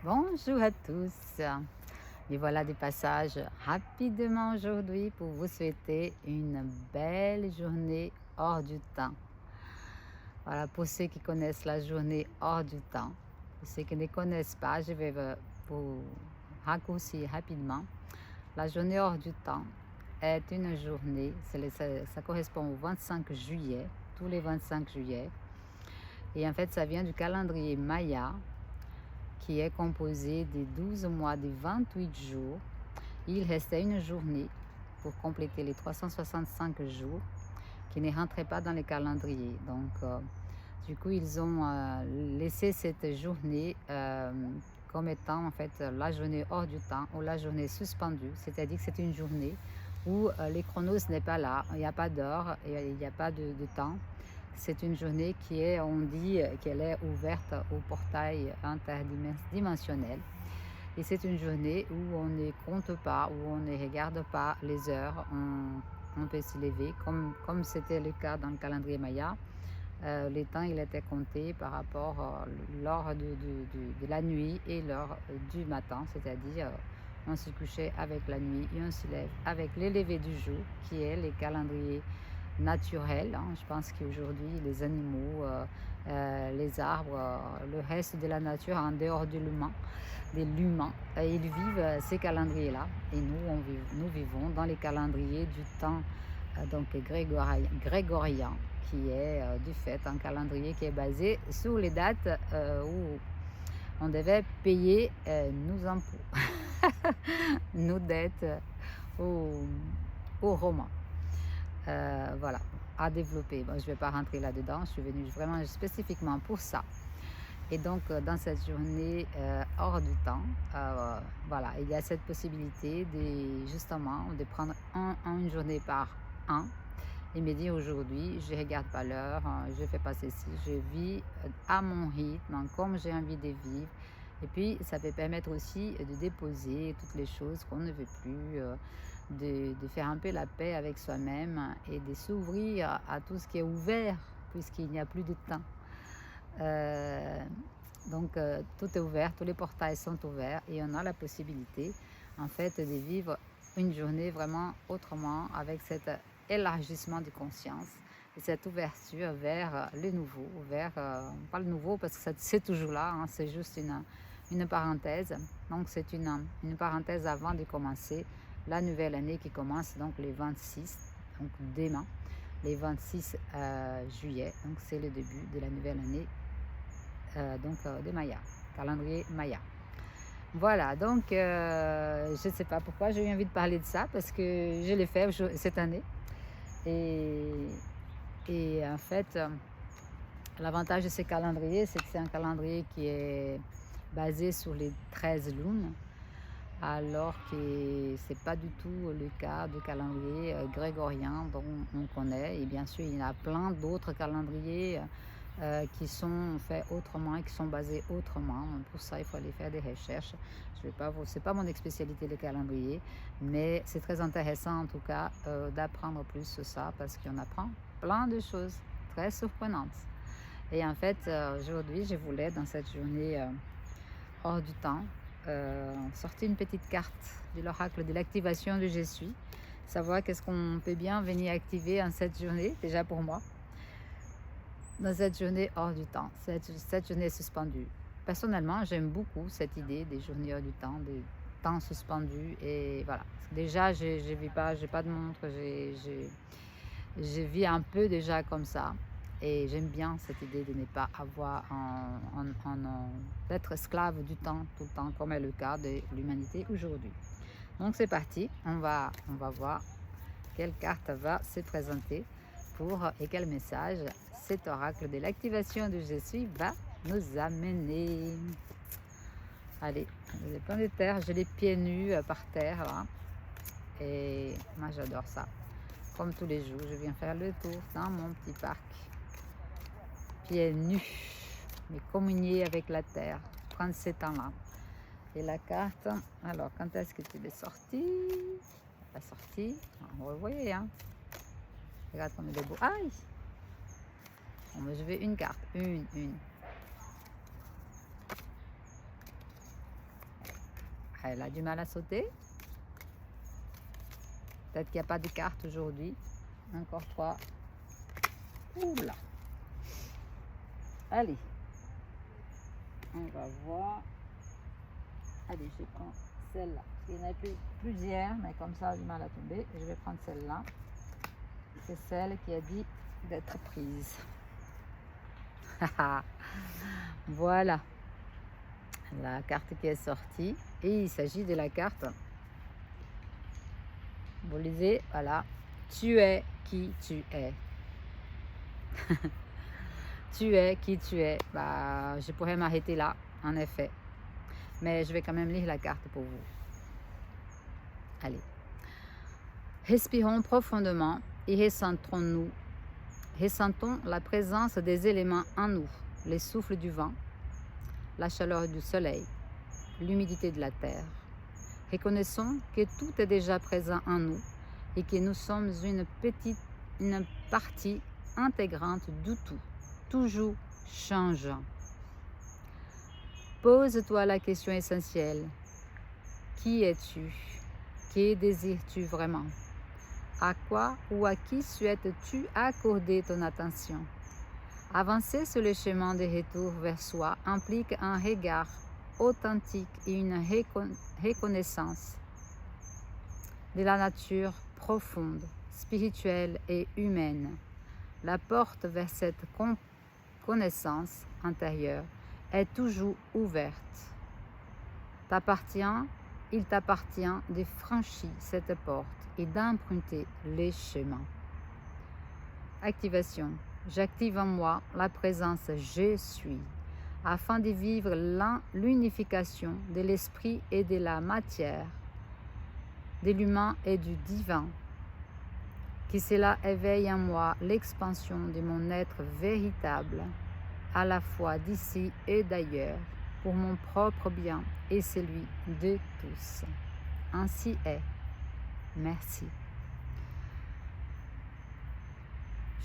Bonjour à tous. Et voilà des passages rapidement aujourd'hui pour vous souhaiter une belle journée hors du temps. Voilà, pour ceux qui connaissent la journée hors du temps. Pour ceux qui ne connaissent pas, je vais vous raccourcir rapidement. La journée hors du temps est une journée, ça correspond au 25 juillet, tous les 25 juillet. Et en fait, ça vient du calendrier Maya, qui est composé de 12 mois de 28 jours. Il restait une journée pour compléter les 365 jours qui ne rentraient pas dans les calendriers. Donc, du coup, ils ont laissé cette journée comme étant en fait la journée hors du temps ou la journée suspendue. C'est-à-dire que c'est une journée où les chronos n'est pas là, il n'y a pas d'heure, il n'y a pas de temps. C'est une journée qui est, on dit qu'elle est ouverte au portail interdimensionnel. Et c'est une journée où on ne compte pas, où on ne regarde pas les heures. On peut se lever, comme c'était le cas dans le calendrier Maya. Les temps, il était compté par rapport à l'heure de la nuit et l'heure du matin, c'est-à-dire on se couchait avec la nuit et on se lève avec le lever du jour, qui est les calendriers naturels. Je pense qu'aujourd'hui, les animaux, les arbres, le reste de la nature en dehors de l'humain, ils vivent ces calendriers-là. Et nous vivons dans les calendriers du temps donc grégorien, qui est du fait un calendrier qui est basé sur les dates où on devait payer nos impôts, nos dettes aux Romains. Voilà, à développer. Bon, je ne vais pas rentrer là-dedans, je suis venue vraiment spécifiquement pour ça. Et donc, dans cette journée hors du temps, voilà, il y a cette possibilité justement de prendre une journée par an et me dire aujourd'hui, je ne regarde pas l'heure, je ne fais pas ceci, je vis à mon rythme, comme j'ai envie de vivre. Et puis, ça peut permettre aussi de déposer toutes les choses qu'on ne veut plus, de faire un peu la paix avec soi-même et de s'ouvrir à tout ce qui est ouvert, puisqu'il n'y a plus de temps. Donc, tout est ouvert, tous les portails sont ouverts et on a la possibilité, en fait, de vivre une journée vraiment autrement avec cet élargissement de conscience et cette ouverture vers le nouveau, vers, pas le nouveau parce que c'est toujours là, hein, c'est juste une parenthèse. Donc, c'est une parenthèse avant de commencer la nouvelle année qui commence donc les 26, donc demain, les 26 juillet. Donc, c'est le début de la nouvelle année de Maya, calendrier Maya. Voilà, donc je ne sais pas pourquoi j'ai eu envie de parler de ça, parce que je l'ai fait cette année. Et en fait, l'avantage de ce calendrier, c'est que c'est un calendrier qui est basé sur les 13 lunes, alors que ce n'est pas du tout le cas du calendrier grégorien dont on connaît. Et bien sûr, il y a plein d'autres calendriers qui sont faits autrement et qui sont basés autrement. Pour ça, il faut aller faire des recherches. Je vais pas c'est pas mon spécialité les calendriers, mais c'est très intéressant en tout cas d'apprendre plus sur ça, parce qu'on apprend plein de choses très surprenantes. Et en fait, aujourd'hui, je voulais, dans cette journée hors du temps, sortir une petite carte de l'oracle de l'activation de Je suis, savoir qu'est-ce qu'on peut bien venir activer en cette journée, déjà pour moi, dans cette journée hors du temps, cette journée suspendue. Personnellement, j'aime beaucoup cette idée des journées hors du temps, des temps suspendus. Et voilà. Déjà, je ne vis pas, j'ai pas de montre, je vis un peu déjà comme ça. Et j'aime bien cette idée de ne pas avoir d'être esclave du temps tout le temps, comme est le cas de l'humanité aujourd'hui. Donc c'est parti, on va voir quelle carte va se présenter et quel message cet oracle de l'activation de Je suis va nous amener. Allez, j'ai plein de terre, j'ai les pieds nus par terre là. Et moi j'adore ça. Comme tous les jours, je viens faire le tour dans mon petit parc. Pieds nus, mais communier avec la terre, prendre ces temps-là. Et la carte, alors quand est-ce que tu l'es sortie? La sortie, vous voyez, hein? Regarde comme il est beau. Aïe! Bon, je vais une carte, une. Elle a du mal à sauter. Peut-être qu'il n'y a pas de cartes aujourd'hui. Encore 3. Oula. Allez. On va voir. Allez, je prends celle-là. Il y en a plusieurs, mais comme ça, j'ai du mal à tomber. Je vais prendre celle-là. C'est celle qui a dit d'être prise. Voilà. La carte qui est sortie. Et il s'agit de la carte. Vous lisez, voilà. Tu es qui tu es. Tu es qui tu es. Bah, je pourrais m'arrêter là, en effet. Mais je vais quand même lire la carte pour vous. Allez. Respirons profondément et ressentons la présence des éléments en nous, les souffles du vent, la chaleur du soleil, l'humidité de la terre. Reconnaissons que tout est déjà présent en nous et que nous sommes une partie intégrante du tout, toujours changeant. Pose-toi la question essentielle. Qui es-tu? Que désires-tu vraiment? À quoi ou à qui souhaites-tu accorder ton attention? Avancer sur le chemin de retour vers soi implique un regard authentique et une reconnaissance de la nature profonde, spirituelle et humaine. La porte vers cette connaissance intérieure est toujours ouverte. Il t'appartient de franchir cette porte et d'emprunter les chemins. Activation. J'active en moi la présence je suis, afin de vivre l'unification de l'esprit et de la matière, de l'humain et du divin. Que cela éveille en moi l'expansion de mon être véritable, à la fois d'ici et d'ailleurs, pour mon propre bien et celui de tous. Ainsi est. Merci.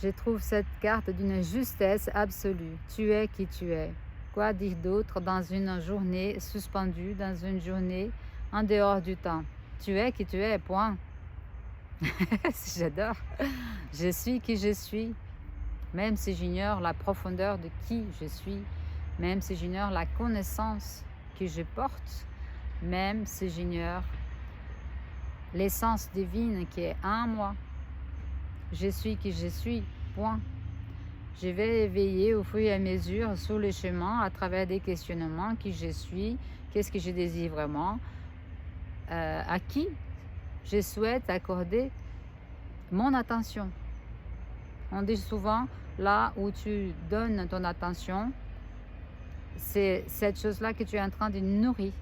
Je trouve cette carte d'une justesse absolue. Tu es qui tu es. Quoi dire d'autre dans une journée suspendue, dans une journée en dehors du temps? Tu es qui tu es, point. J'adore. Je suis qui je suis. Même si j'ignore la profondeur de qui je suis, même si j'ignore la connaissance que je porte, même si j'ignore l'essence divine qui est en moi. Je suis qui je suis, point. Je vais éveiller au fur et à mesure sur le chemin à travers des questionnements qui je suis, qu'est-ce que je désire vraiment, à qui je souhaite accorder mon attention. On dit souvent, là où tu donnes ton attention, c'est cette chose-là que tu es en train de nourrir.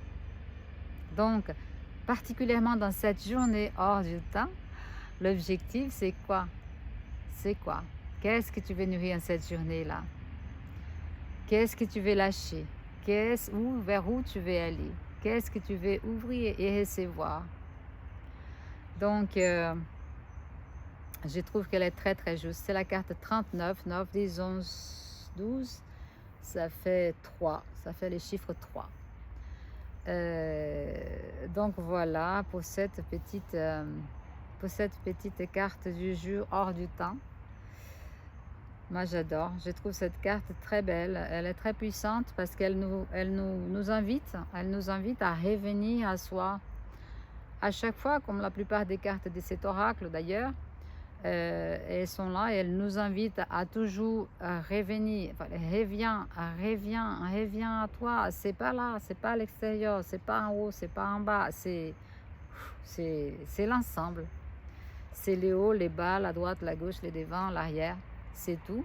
Donc, particulièrement dans cette journée hors du temps, l'objectif, c'est quoi? C'est quoi? Qu'est-ce que tu veux nourrir en cette journée-là? Qu'est-ce que tu veux lâcher? Vers où tu veux aller? Qu'est-ce que tu veux ouvrir et recevoir? Donc, je trouve qu'elle est très très juste. C'est la carte 39, 9, 10, 11, 12. Ça fait 3. Ça fait les chiffres 3. Donc voilà pour cette petite carte du jour hors du temps. Moi j'adore, je trouve cette carte très belle, elle est très puissante parce qu'elle nous invite à revenir à soi. À chaque fois, comme la plupart des cartes de cet oracle d'ailleurs, elles sont là et elles nous invitent à toujours revenir. Enfin, reviens à toi. C'est pas là, c'est pas à l'extérieur, c'est pas en haut, c'est pas en bas. C'est l'ensemble. C'est les hauts, les bas, la droite, la gauche, les devants, l'arrière. C'est tout,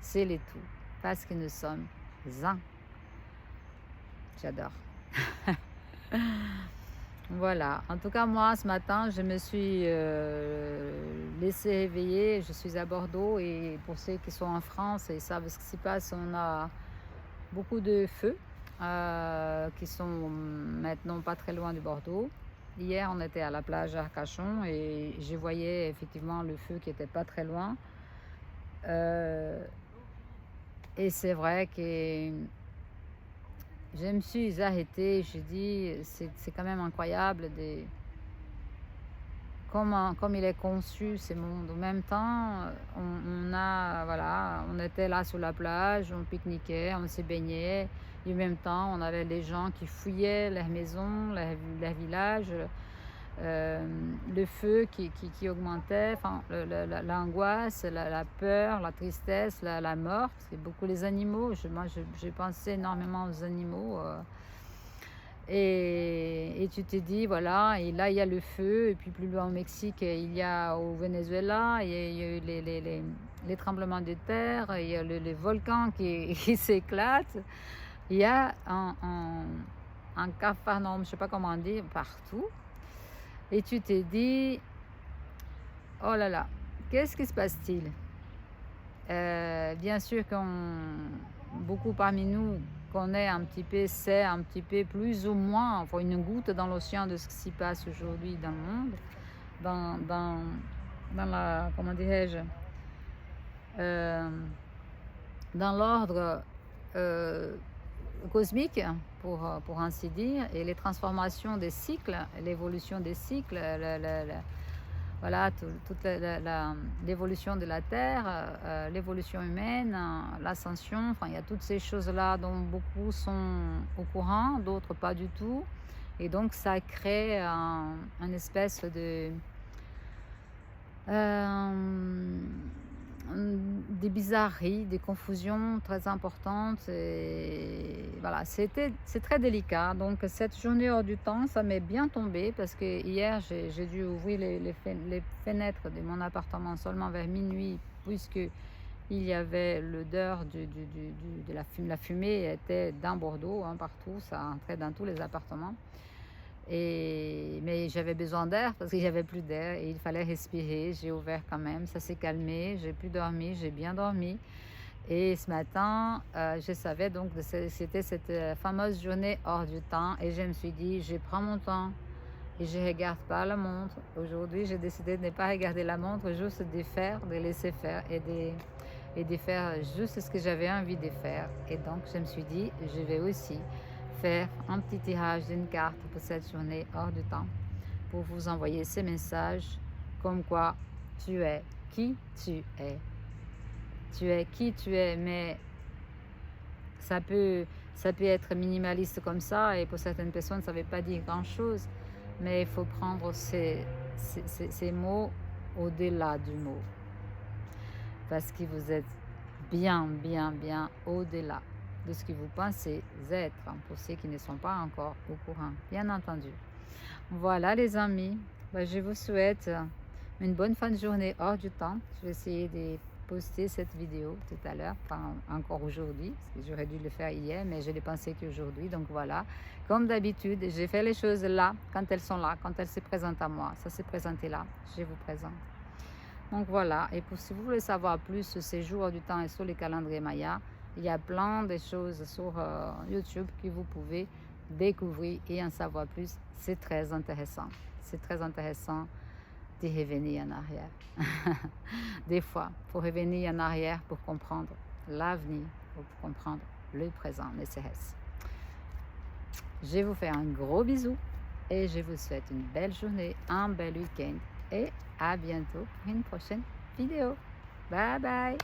c'est les tout. Parce que nous sommes un. J'adore. Voilà, en tout cas moi ce matin je me suis laissée éveiller, je suis à Bordeaux et pour ceux qui sont en France et savent ce qui se passe, on a beaucoup de feux qui sont maintenant pas très loin du Bordeaux. Hier on était à la plage Arcachon et je voyais effectivement le feu qui était pas très loin et c'est vrai que je me suis arrêtée, je dis, c'est quand même incroyable comme il est conçu ce monde. En même temps, voilà, on était là sur la plage, on pique-niquait, on se baignait. Et en même temps, on avait les gens qui fouillaient leurs maisons, leurs villages, le feu qui augmentait, enfin, l'angoisse, la peur, la tristesse, la mort, parce que beaucoup les animaux, moi j'ai pensé énormément aux animaux. Et tu te dis, voilà, et là il y a le feu, et puis plus loin au Mexique, il y a au Venezuela, il y a eu les tremblements de terre, il y a les volcans qui s'éclatent, il y a un capharnaüm, je ne sais pas comment dire, partout. Et tu te dis, oh là là, qu'est-ce qui se passe-t-il? Bien sûr beaucoup parmi nous connaît un petit peu, sait un petit peu plus ou moins, enfin une goutte dans l'océan de ce qui s'y passe aujourd'hui dans le monde, dans la, comment dirais-je, euh, dans l'ordre cosmique, pour ainsi dire, et les transformations des cycles, l'évolution des cycles, voilà, toute l'évolution de la Terre, l'évolution humaine, l'ascension, enfin il y a toutes ces choses-là dont beaucoup sont au courant, d'autres pas du tout. Et donc ça crée une espèce de des bizarreries, des confusions très importantes. Et voilà, c'est très délicat. Donc cette journée hors du temps, ça m'est bien tombé parce que hier j'ai dû ouvrir les fenêtres de mon appartement seulement vers minuit, puisque il y avait l'odeur de la fumée était dans Bordeaux, hein, partout, ça entrait dans tous les appartements. Mais j'avais besoin d'air parce qu'il n'y avait plus d'air et il fallait respirer. J'ai ouvert quand même, ça s'est calmé, j'ai pu dormir, j'ai bien dormi. Et ce matin, je savais donc que c'était cette fameuse journée hors du temps et je me suis dit, je prends mon temps et je ne regarde pas la montre. Aujourd'hui, j'ai décidé de ne pas regarder la montre, juste de faire, de laisser faire et de faire juste ce que j'avais envie de faire. Et donc, je me suis dit, je vais aussi faire un petit tirage d'une carte pour cette journée hors du temps pour vous envoyer ces messages comme quoi tu es qui tu es. Tu es qui tu es, mais ça peut être minimaliste comme ça et pour certaines personnes ça ne veut pas dire grand chose, mais il faut prendre ces mots au-delà du mot parce que vous êtes bien au-delà de ce que vous pensez être, pour ceux qui ne sont pas encore au courant, bien entendu. Voilà les amis, je vous souhaite une bonne fin de journée hors du temps. Je vais essayer de poster cette vidéo tout à l'heure, pas encore aujourd'hui, parce que j'aurais dû le faire hier, mais je l'ai pensé qu'aujourd'hui. Donc voilà, comme d'habitude, j'ai fait les choses là, quand elles sont là, quand elles se présentent à moi. Ça s'est présenté là, je vous présente. Donc voilà, et si vous voulez savoir plus sur ces jours du temps et sur les calendriers Maya, il y a plein de choses sur YouTube que vous pouvez découvrir et en savoir plus. C'est très intéressant. C'est très intéressant de revenir en arrière. Des fois, il faut revenir en arrière pour comprendre l'avenir, pour comprendre le présent, ne serait-ce. Je vous fais un gros bisou et je vous souhaite une belle journée, un bel week-end et à bientôt pour une prochaine vidéo. Bye bye!